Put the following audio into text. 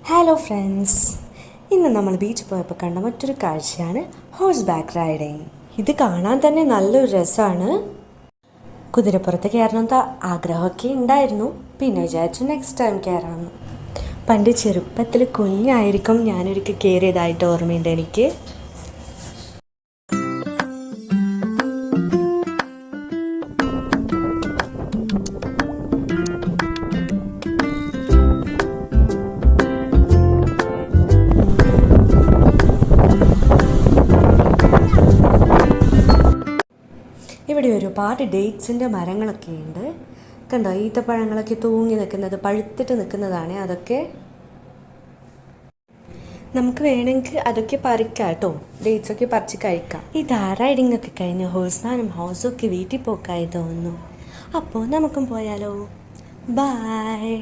Hello friends, ഇന്ന് നമ്മൾ ബീച്ചിൽ പോയപ്പോൾ കണ്ട മറ്റൊരു കാഴ്ചയാണ് ഹോഴ്സ് ബാക്ക് റൈഡിങ്. ഇത് കാണാൻ തന്നെ നല്ലൊരു രസമാണ്. കുതിരപ്പുറത്ത് കയറണമെന്ന് ആഗ്രഹമൊക്കെ ഉണ്ടായിരുന്നു. പിന്നെ വിചാരിച്ചു നെക്സ്റ്റ് ടൈം കയറാമെന്ന്. പണ്ട് ചെറുപ്പത്തിൽ കുഞ്ഞായിരിക്കും ഞാനൊരിക്കൽ കയറിയതായിട്ട് ഓർമ്മയുണ്ട് എനിക്ക്. ഇവിടെ ഒരുപാട് ഡേറ്റ്സിൻ്റെ മരങ്ങളൊക്കെ ഉണ്ട്. കണ്ടോ, ഈത്തപ്പഴങ്ങളൊക്കെ തൂങ്ങി നിൽക്കുന്നത്, പഴുത്തിട്ട് നിൽക്കുന്നതാണ്. അതൊക്കെ നമുക്ക് വേണമെങ്കിൽ അതൊക്കെ പറിക്കാം കേട്ടോ. ഡേറ്റ്സൊക്കെ പറിച്ച് കഴിക്കാം. ഈ റൈഡിങ് ഒക്കെ കഴിഞ്ഞ് ഹോഴ്സ്മാനും ഹൗസൊക്കെ വീട്ടിൽ പോക്കായി തോന്നുന്നു. അപ്പോൾ നമുക്കും പോയാലോ. ബൈ.